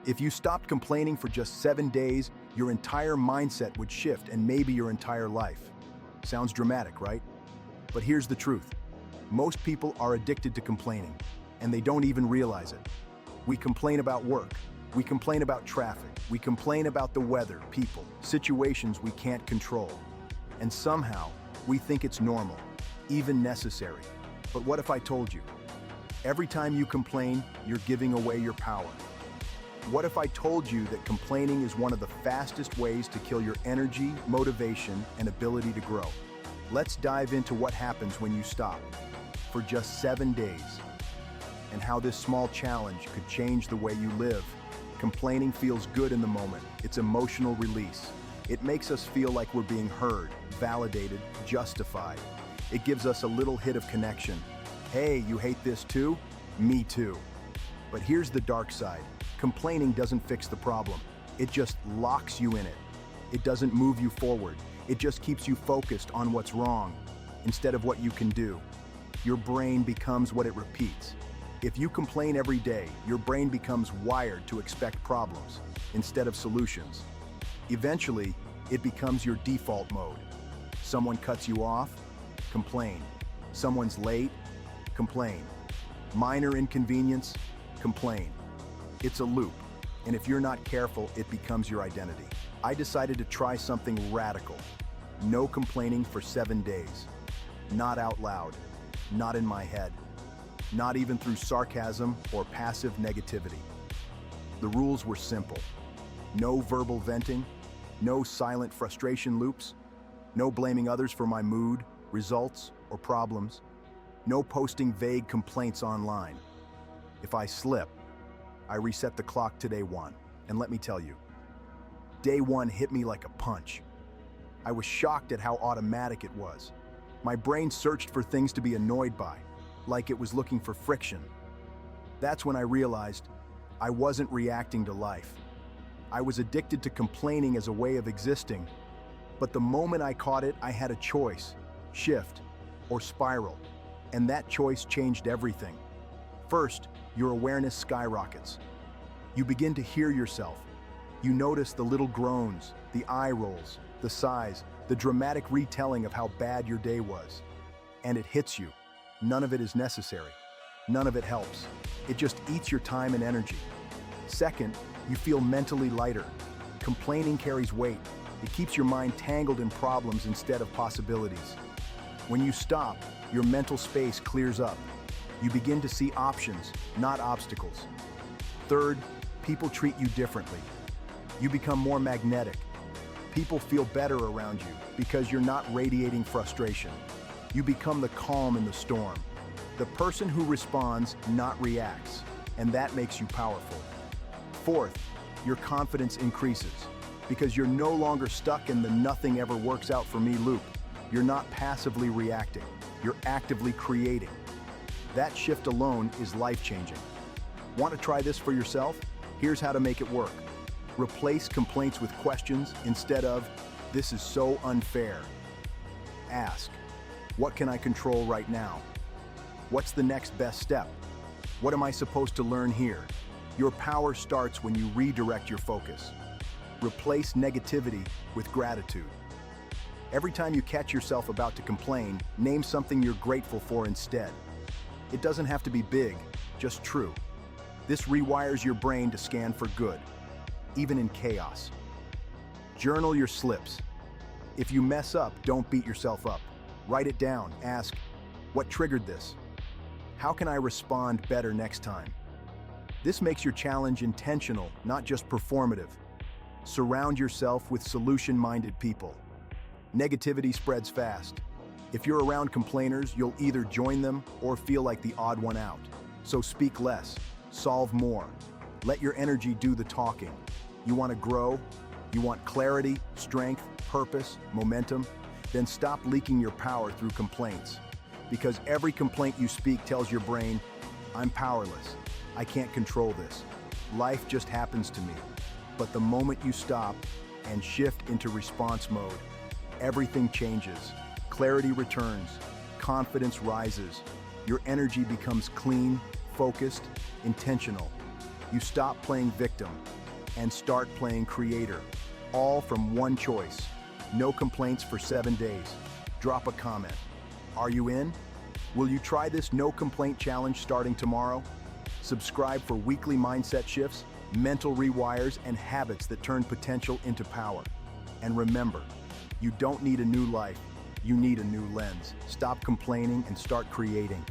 If you stopped complaining for just 7 days, your entire mindset would shift and maybe your entire life. Sounds dramatic, right? But here's the truth. Most people are addicted to complaining, and they don't even realize it. We complain about work. We complain about traffic. We complain about the weather, people, situations we can't control. And somehow, we think it's normal, even necessary. But what if I told you? Every time you complain, you're giving away your power. What if I told you that complaining is one of the fastest ways to kill your energy, motivation, and ability to grow? Let's dive into what happens when you stop for just 7 days and how this small challenge could change the way you live. Complaining feels good in the moment. It's emotional release. It makes us feel like we're being heard, validated, justified. It gives us a little hit of connection. Hey, you hate this too? Me too. But here's the dark side. Complaining doesn't fix the problem. It just locks you in it. It doesn't move you forward. It just keeps you focused on what's wrong instead of what you can do. Your brain becomes what it repeats. If you complain every day, your brain becomes wired to expect problems instead of solutions. Eventually, it becomes your default mode. Someone cuts you off, complain. Someone's late, complain. Minor inconvenience, complain. It's a loop, and if you're not careful, it becomes your identity. I decided to try something radical. No complaining for 7 days. Not out loud, not in my head, not even through sarcasm or passive negativity. The rules were simple. No verbal venting, no silent frustration loops, no blaming others for my mood, results, or problems, no posting vague complaints online. If I slip, I reset the clock to day 1, and let me tell you, day 1 hit me like a punch. I was shocked at how automatic it was. My brain searched for things to be annoyed by, like it was looking for friction. That's when I realized I wasn't reacting to life. I was addicted to complaining as a way of existing, but the moment I caught it, I had a choice, shift, or spiral, and that choice changed everything. First, your awareness skyrockets. You begin to hear yourself. You notice the little groans, the eye rolls, the sighs, the dramatic retelling of how bad your day was. And it hits you. None of it is necessary. None of it helps. It just eats your time and energy. Second, you feel mentally lighter. Complaining carries weight. It keeps your mind tangled in problems instead of possibilities. When you stop, your mental space clears up. You begin to see options, not obstacles. Third, people treat you differently. You become more magnetic. People feel better around you because you're not radiating frustration. You become the calm in the storm. The person who responds, not reacts, and that makes you powerful. Fourth, your confidence increases because you're no longer stuck in the nothing ever works out for me loop. You're not passively reacting. You're actively creating. That shift alone is life-changing. Want to try this for yourself? Here's how to make it work. Replace complaints with questions instead of, "This is so unfair." Ask, "What can I control right now? What's the next best step? What am I supposed to learn here?" Your power starts when you redirect your focus. Replace negativity with gratitude. Every time you catch yourself about to complain, name something you're grateful for instead. It doesn't have to be big, just true. This rewires your brain to scan for good, even in chaos. Journal your slips. If you mess up, don't beat yourself up. Write it down. Ask, what triggered this? How can I respond better next time? This makes your challenge intentional, not just performative. Surround yourself with solution-minded people. Negativity spreads fast. If you're around complainers, you'll either join them or feel like the odd one out. So speak less, solve more. Let your energy do the talking. You want to grow? You want clarity, strength, purpose, momentum? Then stop leaking your power through complaints. Because every complaint you speak tells your brain, "I'm powerless. I can't control this. Life just happens to me." But the moment you stop and shift into response mode, everything changes. Clarity returns, confidence rises, your energy becomes clean, focused, intentional. You stop playing victim and start playing creator, all from one choice. No complaints for 7 days. Drop a comment. Are you in? Will you try this no complaint challenge starting tomorrow? Subscribe for weekly mindset shifts, mental rewires, and habits that turn potential into power. And remember, you don't need a new life, you need a new lens. Stop complaining and start creating.